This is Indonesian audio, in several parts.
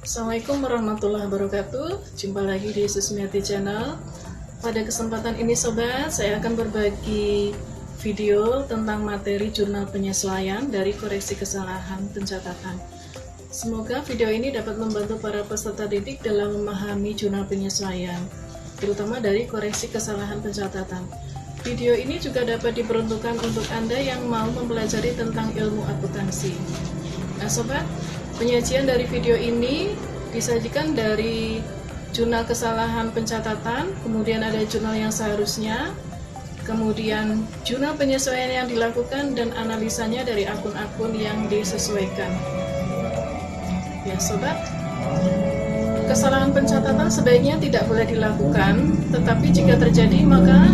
Assalamualaikum warahmatullahi wabarakatuh. Jumpa lagi di Susmiati Channel. Pada kesempatan ini sobat, saya akan berbagi video tentang materi jurnal penyesuaian dari koreksi kesalahan pencatatan. Semoga video ini dapat membantu para peserta didik dalam memahami jurnal penyesuaian, terutama dari koreksi kesalahan pencatatan. Video ini juga dapat diperuntukkan untuk Anda yang mau mempelajari tentang ilmu akuntansi. Nah sobat, penyajian dari video ini disajikan dari jurnal kesalahan pencatatan, kemudian ada jurnal yang seharusnya, kemudian jurnal penyesuaian yang dilakukan, dan analisanya dari akun-akun yang disesuaikan. Ya sobat, kesalahan pencatatan sebaiknya tidak boleh dilakukan, tetapi jika terjadi maka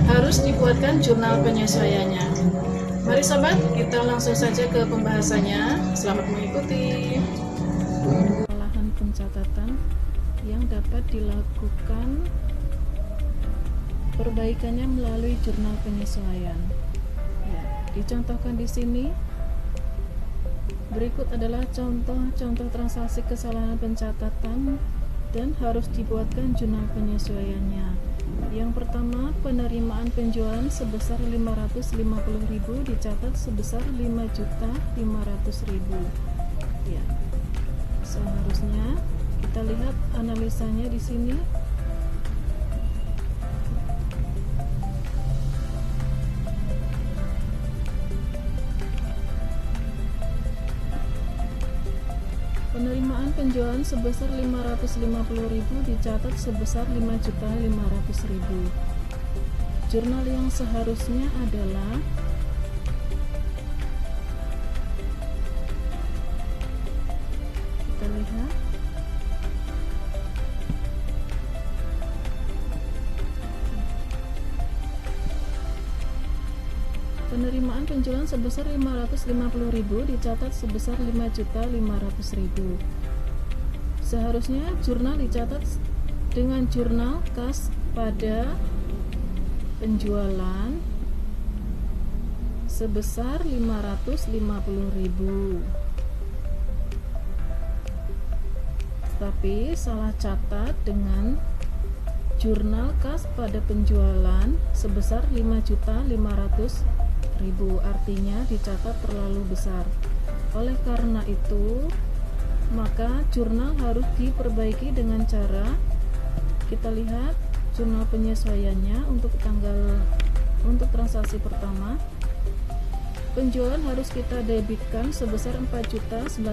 harus dibuatkan jurnal penyesuaiannya. Mari sobat, kita langsung saja ke pembahasannya. Selamat mengikuti. Kesalahan pencatatan yang dapat dilakukan perbaikannya melalui jurnal penyesuaian. Ya, dicontohkan di sini. Berikut adalah contoh-contoh transaksi kesalahan pencatatan dan harus dibuatkan jurnal penyesuaiannya. Yang pertama, penerimaan penjualan sebesar 550.000 dicatat sebesar 5.500.000. Ya. Seharusnya kita lihat analisanya di sini. Penerimaan penjualan sebesar 550.000 dicatat sebesar 5.500.000. Jurnal yang seharusnya adalah kita lihat penerimaan penjualan sebesar 550.000 dicatat sebesar 5.500.000. Seharusnya jurnal dicatat dengan jurnal kas pada penjualan sebesar 550.000. Tapi salah catat dengan jurnal kas pada penjualan sebesar 5.500.000, artinya dicatat terlalu besar. Oleh karena itu, maka jurnal harus diperbaiki dengan cara kita lihat jurnal penyesuaiannya. Untuk transaksi pertama, penjualan harus kita debitkan sebesar 4.950.000,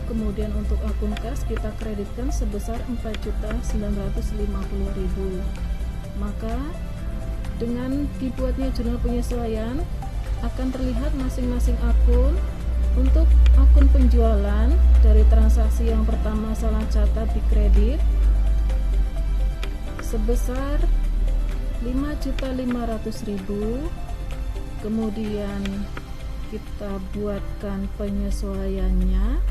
kemudian untuk akun kas kita kreditkan sebesar 4.950.000. Maka dengan dibuatnya jurnal penyesuaian akan terlihat masing-masing akun. Untuk akun penjualan dari transaksi yang pertama salah catat di kredit sebesar 5.500.000, kemudian kita buatkan penyesuaiannya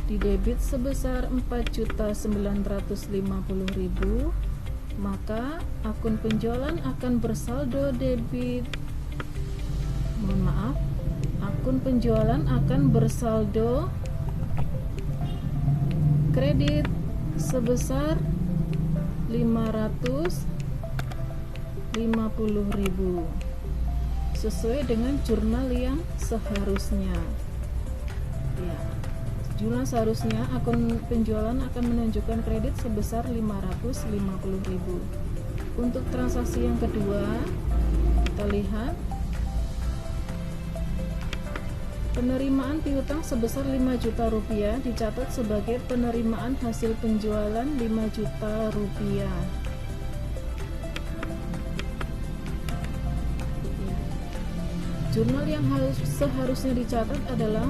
di debit sebesar 4.950.000, maka akun penjualan akan bersaldo debit, akun penjualan akan bersaldo kredit sebesar 550.000 sesuai dengan jurnal yang seharusnya. Ya, jurnal seharusnya akun penjualan akan menunjukkan kredit sebesar 550.000. Untuk transaksi yang kedua, kita lihat penerimaan piutang sebesar 5 juta rupiah dicatat sebagai penerimaan hasil penjualan 5 juta rupiah. Jurnal yang seharusnya dicatat adalah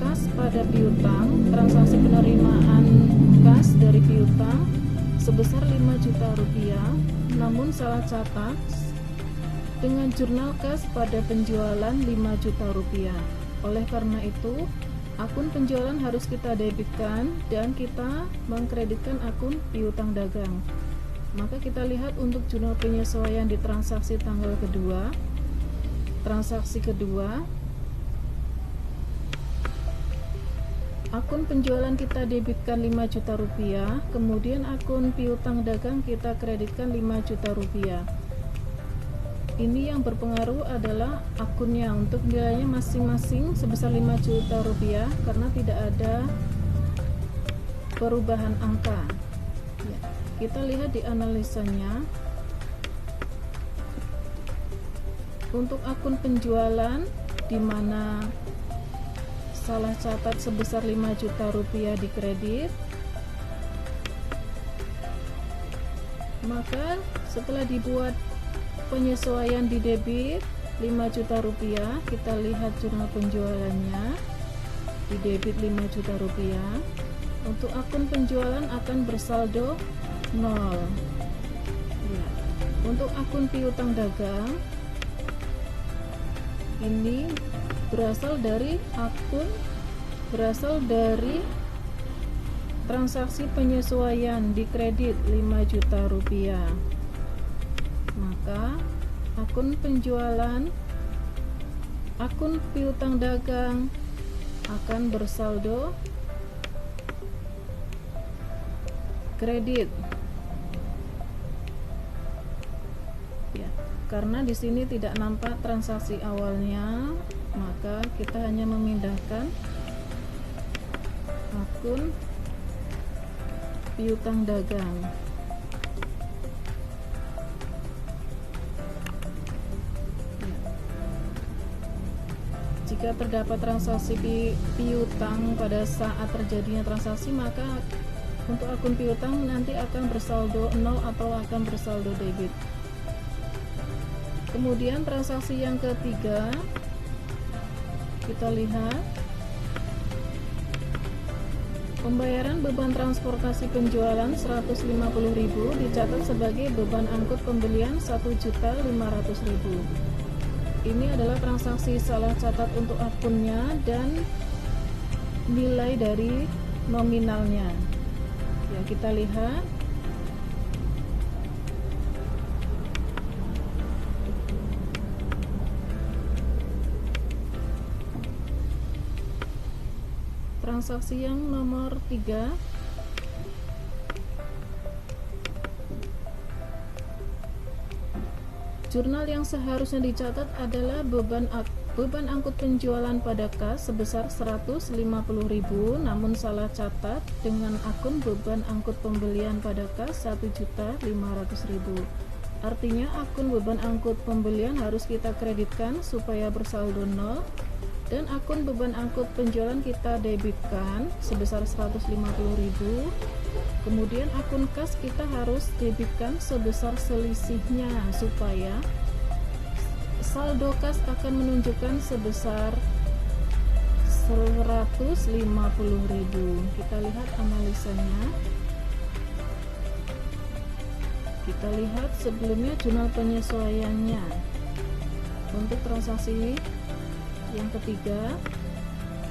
kas pada piutang, transaksi penerimaan kas dari piutang sebesar 5 juta rupiah, namun salah catat dengan jurnal kas pada penjualan 5 juta rupiah. Oleh karena itu, akun penjualan harus kita debitkan dan kita mengkreditkan akun piutang dagang. Maka kita lihat untuk jurnal penyesuaian di transaksi tanggal kedua. Transaksi kedua, akun penjualan kita debitkan 5 juta rupiah, kemudian akun piutang dagang kita kreditkan 5 juta rupiah. Ini yang berpengaruh adalah akunnya, untuk nilainya masing-masing sebesar 5 juta rupiah karena tidak ada perubahan angka. Ya, kita lihat di analisanya. Untuk akun penjualan di mana salah catat sebesar 5 juta rupiah di kredit, maka setelah dibuat penyesuaian di debit 5 juta rupiah, kita lihat jurnal penjualannya di debit 5 juta rupiah. Untuk akun penjualan akan bersaldo 0 ya. Untuk akun piutang dagang ini berasal dari transaksi penyesuaian di kredit 5 juta rupiah. Maka akun penjualan, akun piutang dagang akan bersaldo kredit. Ya, karena di sini tidak nampak transaksi awalnya, maka kita hanya memindahkan akun piutang dagang. Jika terdapat transaksi piutang pada saat terjadinya transaksi, maka untuk akun piutang nanti akan bersaldo 0 atau akan bersaldo debit. Kemudian transaksi yang ketiga, kita lihat pembayaran beban transportasi penjualan 150.000 dicatat sebagai beban angkut pembelian 1.500.000. Ini adalah transaksi salah catat untuk akunnya dan nilai dari nominalnya. Ya, kita lihat. Transaksi yang nomor 3, jurnal yang seharusnya dicatat adalah beban angkut penjualan pada kas sebesar 150.000, namun salah catat dengan akun beban angkut pembelian pada kas 1.500.000. Artinya akun beban angkut pembelian harus kita kreditkan supaya bersaldo 0, dan akun beban angkut penjualan kita debitkan sebesar 150.000. Kemudian akun kas kita harus debitkan sebesar selisihnya supaya saldo kas akan menunjukkan sebesar 150.000. Kita lihat analisanya. Kita lihat sebelumnya jurnal penyesuaiannya. Untuk transaksi yang ketiga,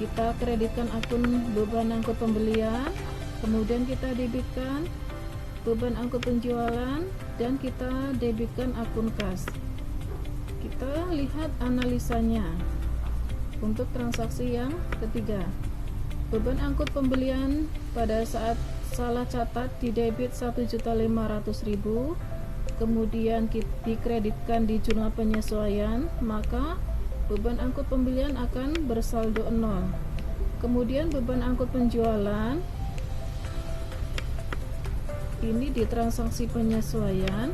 kita kreditkan akun beban angkut pembelian, kemudian kita debitkan beban angkut penjualan, dan kita debitkan akun kas. Kita lihat analisanya. Untuk transaksi yang ketiga, beban angkut pembelian pada saat salah catat di debit 1.500.000, kemudian dikreditkan di jurnal penyesuaian, maka beban angkut pembelian akan bersaldo 0. Kemudian beban angkut penjualan ini di transaksi penyesuaian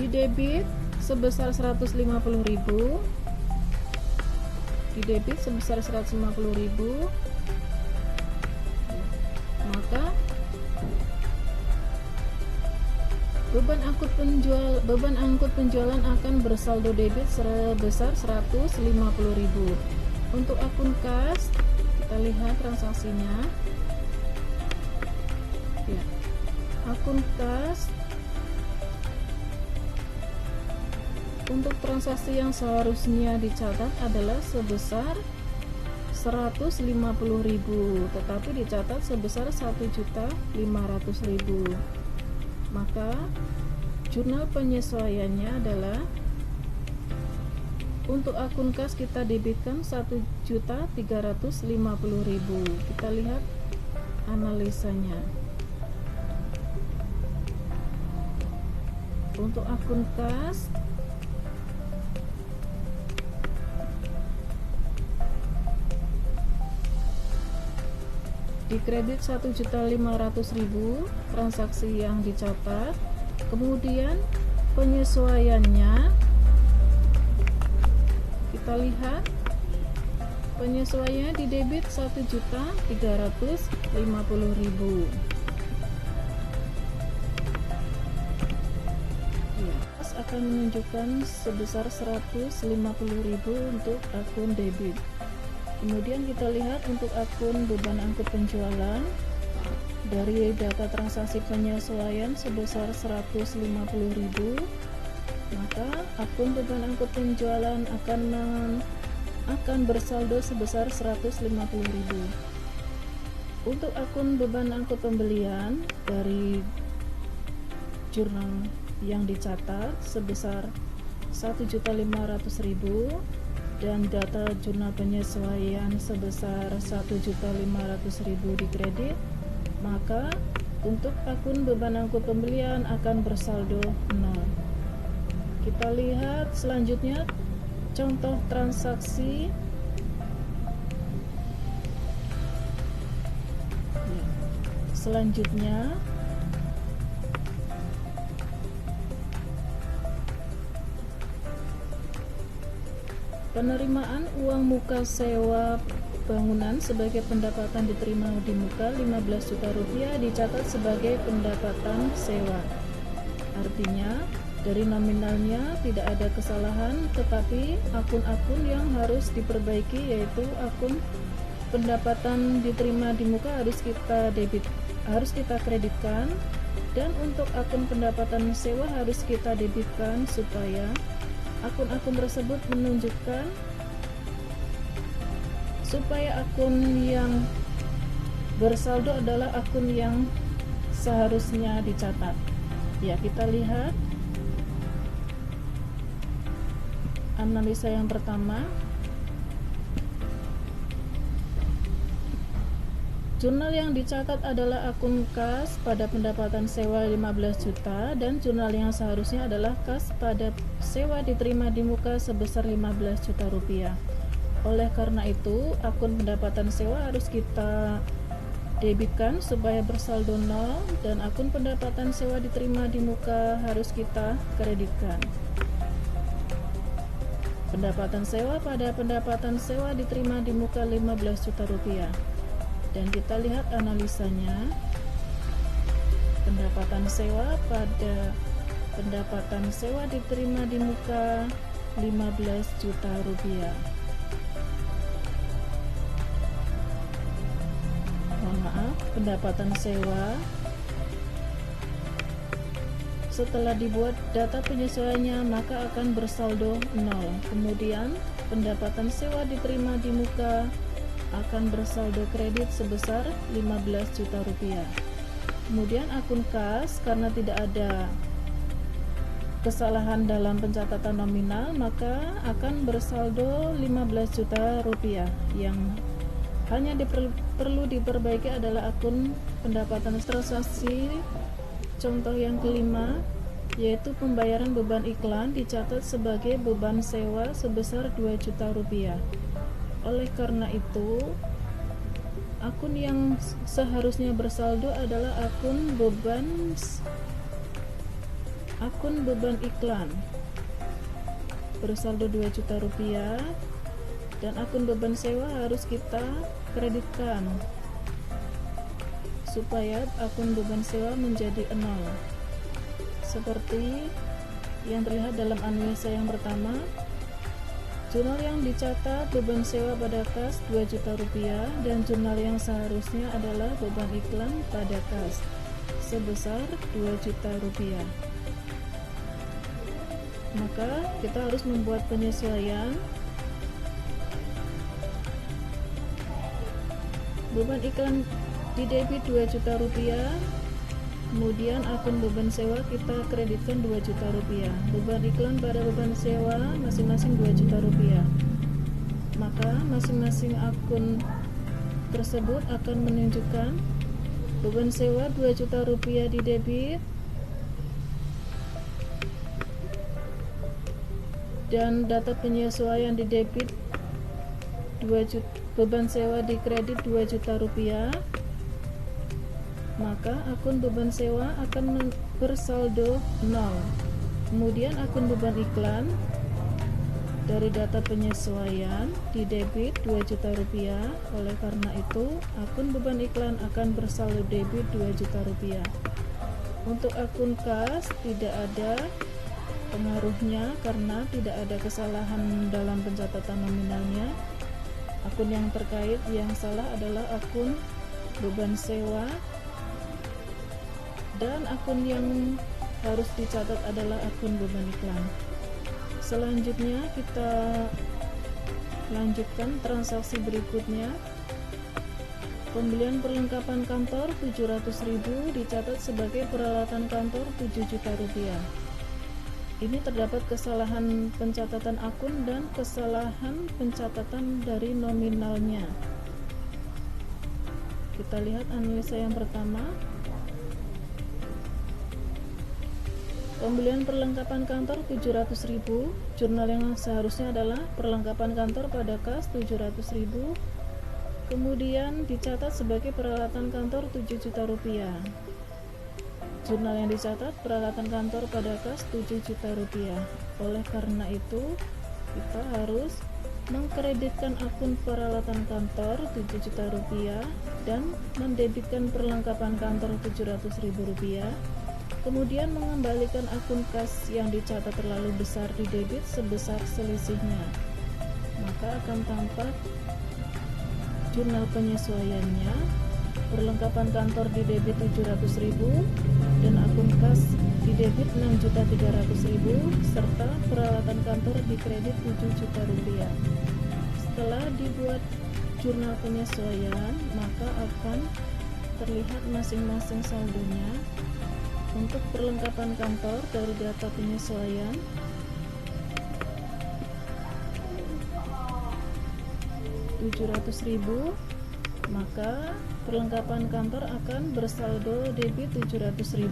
di debit sebesar 150.000, di debit sebesar 150.000, maka beban angkut penjualan akan bersaldo debit sebesar 150.000. Untuk akun kas, kita lihat transaksinya. Ya, akun kas untuk transaksi yang seharusnya dicatat adalah sebesar 150.000, tetapi dicatat sebesar 1.500.000. Maka jurnal penyesuaiannya adalah untuk akun kas kita debitkan 1.350.000. Kita lihat analisanya. Untuk akun kas di kredit 1.500.000 transaksi yang dicatat. Kemudian penyesuaiannya kita lihat, penyesuaiannya di debit 1.350.000. Ya, akan menunjukkan sebesar 150.000 untuk akun debit. Kemudian kita lihat untuk akun beban angkut penjualan, dari data transaksi penyesuaian sebesar 150.000, maka akun beban angkut penjualan akan bersaldo sebesar 150.000. Untuk akun beban angkut pembelian, dari jurnal yang dicatat sebesar 1.500.000 dan data jurnal penyesuaian sebesar 1.500.000 di kredit, maka untuk akun beban angkut pembelian akan bersaldo 0. Kita lihat selanjutnya contoh transaksi. Selanjutnya penerimaan uang muka sewa bangunan sebagai pendapatan diterima di muka 15 juta rupiah dicatat sebagai pendapatan sewa. Artinya dari nominalnya tidak ada kesalahan, tetapi akun-akun yang harus diperbaiki yaitu akun pendapatan diterima di muka harus kita kreditkan, dan untuk akun pendapatan sewa harus kita debitkan supaya akun-akun tersebut menunjukkan, supaya akun yang bersaldo adalah akun yang seharusnya dicatat. Ya, kita lihat analisa yang pertama. Jurnal yang dicatat adalah akun kas pada pendapatan sewa 15 juta dan jurnal yang seharusnya adalah kas pada sewa diterima di muka sebesar 15 juta rupiah. Oleh karena itu, akun pendapatan sewa harus kita debitkan supaya bersaldo 0 dan akun pendapatan sewa diterima di muka harus kita kreditkan. Pendapatan sewa pada pendapatan sewa diterima di muka 15 juta rupiah. Dan kita lihat analisanya. Pendapatan sewa pada pendapatan sewa diterima di muka 15 juta rupiah. Mohon maaf, pendapatan sewa setelah dibuat data penyesuaiannya maka akan bersaldo 0. Kemudian pendapatan sewa diterima di muka akan bersaldo kredit sebesar 15 juta rupiah. Kemudian akun kas, karena tidak ada kesalahan dalam pencatatan nominal, maka akan bersaldo 15 juta rupiah. Yang hanya perlu diperbaiki adalah akun pendapatan transaksi. Contoh yang kelima, yaitu pembayaran beban iklan dicatat sebagai beban sewa sebesar 2 juta rupiah. Oleh karena itu, akun yang seharusnya bersaldo adalah akun beban iklan bersaldo 2 juta rupiah, dan akun beban sewa harus kita kreditkan supaya akun beban sewa menjadi 0. Seperti yang terlihat dalam analisa yang pertama, jurnal yang dicatat beban sewa pada kas 2 juta rupiah dan jurnal yang seharusnya adalah beban iklan pada kas sebesar 2 juta rupiah. Maka kita harus membuat penyesuaian beban iklan di debit 2 juta rupiah, kemudian akun beban sewa kita kreditkan 2 juta rupiah. Beban iklan pada beban sewa masing-masing 2 juta rupiah. Maka masing-masing akun tersebut akan menunjukkan beban sewa 2 juta rupiah di debit dan data penyesuaian di debit 2 juta, beban sewa di kredit 2 juta rupiah. Maka akun beban sewa akan bersaldo 0. Kemudian akun beban iklan dari data penyesuaian di debit 2 juta rupiah. Oleh karena itu akun beban iklan akan bersaldo debit 2 juta rupiah. Untuk akun kas tidak ada pengaruhnya karena tidak ada kesalahan dalam pencatatan nominalnya. Akun yang terkait yang salah adalah akun beban sewa, dan akun yang harus dicatat adalah akun beban iklan. Selanjutnya kita lanjutkan transaksi berikutnya. Pembelian perlengkapan kantor 700.000 dicatat sebagai peralatan kantor 7 juta rupiah. Ini terdapat kesalahan pencatatan akun dan kesalahan pencatatan dari nominalnya. Kita lihat analisa yang pertama. Pembelian perlengkapan kantor 700.000, jurnal yang seharusnya adalah perlengkapan kantor pada kas 700.000, kemudian dicatat sebagai peralatan kantor 7 juta rupiah. Jurnal yang dicatat peralatan kantor pada kas 7 juta rupiah. Oleh karena itu kita harus mengkreditkan akun peralatan kantor 7 juta rupiah dan mendebitkan perlengkapan kantor 700.000 rupiah. Kemudian mengembalikan akun kas yang dicatat terlalu besar di debit sebesar selisihnya. Maka akan tampak jurnal penyesuaiannya. Perlengkapan kantor di debit 700.000 dan akun kas di debit 6.300.000 serta peralatan kantor di kredit 7 juta rupiah. Setelah dibuat jurnal penyesuaian, maka akan terlihat masing-masing saldonya. Untuk perlengkapan kantor dari data penyesuaian, Rp700.000, maka perlengkapan kantor akan bersaldo debit 700.000.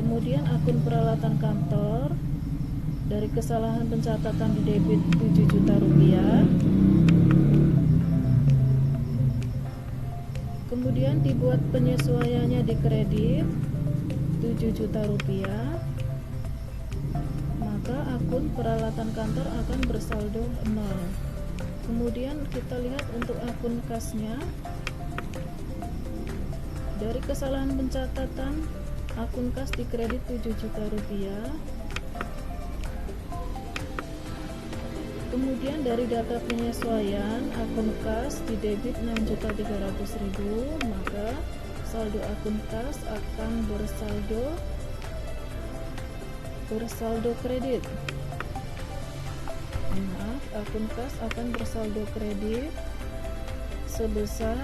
Kemudian akun peralatan kantor dari kesalahan pencatatan di debit 7 juta rupiah. Kemudian dibuat penyesuaiannya di kredit 7 juta rupiah, maka akun peralatan kantor akan bersaldo 0. Kemudian kita lihat untuk akun kasnya. Dari kesalahan pencatatan akun kas di kredit 7 juta rupiah. Kemudian dari data penyesuaian akun kas di debit 6.300.000, maka saldo akun kas akan bersaldo kredit. Maaf, akun kas akan bersaldo kredit sebesar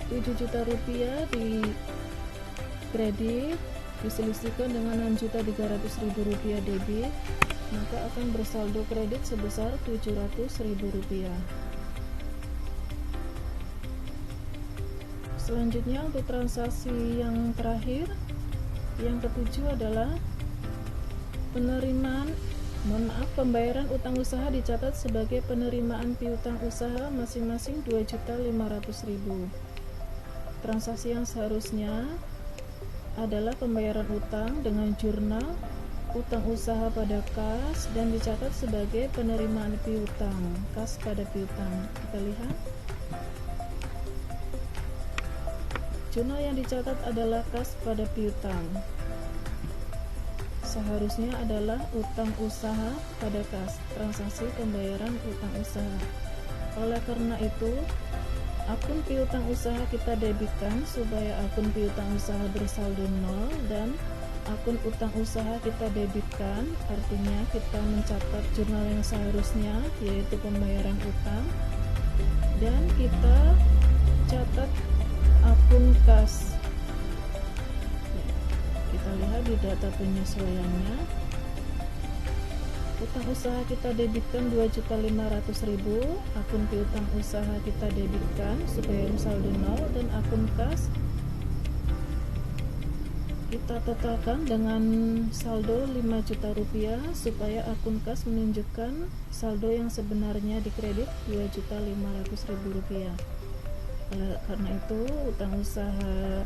7 juta rupiah di kredit diselisihkan dengan 6.300.000 rupiah debit, maka akan bersaldo kredit sebesar 700.000 rupiah. Selanjutnya untuk transaksi yang terakhir, yang ketujuh adalah pembayaran utang usaha dicatat sebagai penerimaan piutang usaha masing-masing 2.500.000. Transaksi yang seharusnya adalah pembayaran utang dengan jurnal utang usaha pada kas dan dicatat sebagai penerimaan piutang, kas pada piutang. Kita lihat. Jurnal yang dicatat adalah kas pada piutang. Seharusnya adalah utang usaha pada kas, transaksi pembayaran utang usaha. Oleh karena itu, akun piutang usaha kita debitkan supaya akun piutang usaha bersaldo 0 dan akun utang usaha kita debitkan, artinya kita mencatat jurnal yang seharusnya yaitu pembayaran utang. dan kita catat akun kas. Kita lihat di data penyesuaiannya, utang usaha kita debitkan 2.500.000, akun piutang usaha kita debitkan supaya saldo 0, dan akun kas kita totalkan dengan saldo 5 juta rupiah supaya akun kas menunjukkan saldo yang sebenarnya dikredit 2.500.000 rupiah. Oleh karena itu utang usaha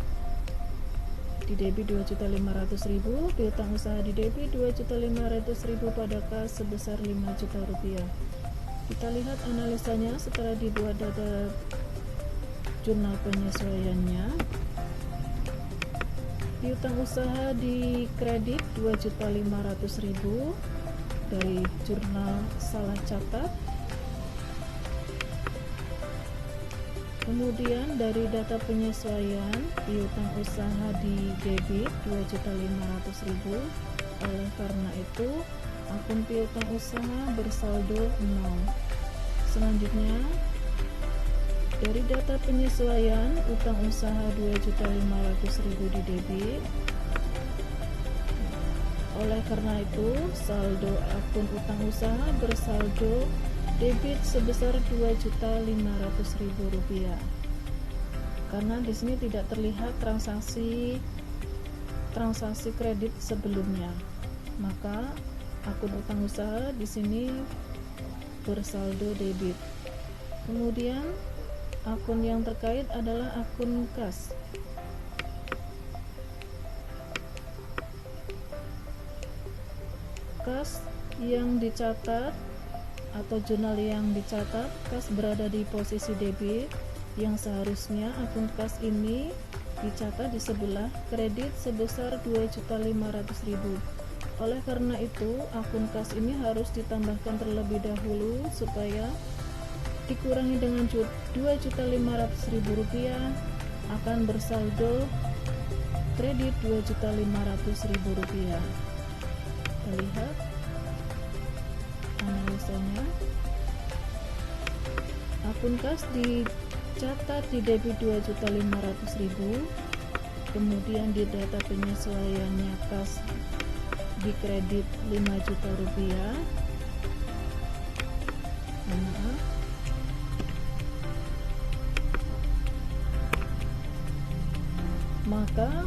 di debit 2.500.000, piutang usaha di debit 2.500.000 pada kas sebesar 5 juta rupiah. Kita lihat analisanya setelah dibuat data jurnal penyesuaiannya. Piutang usaha di kredit 2.500.000 dari jurnal salah catat. Kemudian dari data penyesuaian, piutang usaha di debit 2.500.000. Oleh karena itu, akun piutang usaha bersaldo 0. Selanjutnya, dari data penyesuaian, utang usaha 2.500.000 di debit. Oleh karena itu, saldo akun utang usaha bersaldo debit sebesar 2.500.000 rupiah. Karena di sini tidak terlihat transaksi kredit sebelumnya, maka akun utang usaha di sini bersaldo debit. Kemudian akun yang terkait adalah akun kas. Kas yang dicatat atau jurnal yang dicatat, kas berada di posisi debit, yang seharusnya akun kas ini dicatat di sebelah kredit sebesar 2.500.000. Oleh karena itu, akun kas ini harus ditambahkan terlebih dahulu supaya dikurangi dengan 2.500.000 rupiah, akan bersaldo kredit 2.500.000 rupiah. Kita lihat analisanya. Akun kas dicatat di debit 2.500.000, kemudian di data penyesuaiannya kas di kredit 5 juta rupiah. Maka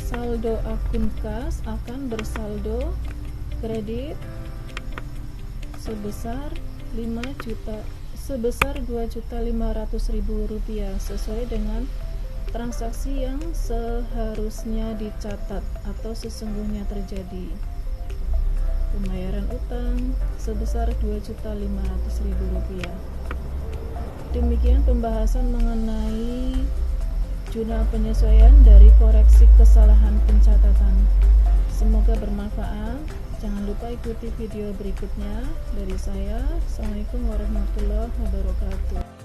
saldo akun kas akan bersaldo kredit sebesar 2.500.000 rupiah sesuai dengan transaksi yang seharusnya dicatat atau sesungguhnya terjadi. Pembayaran utang sebesar 2.500.000 rupiah. Demikian pembahasan mengenai jurnal penyesuaian dari koreksi kesalahan pencatatan. Semoga bermanfaat. Jangan lupa ikuti video berikutnya dari saya. Assalamualaikum warahmatullahi wabarakatuh.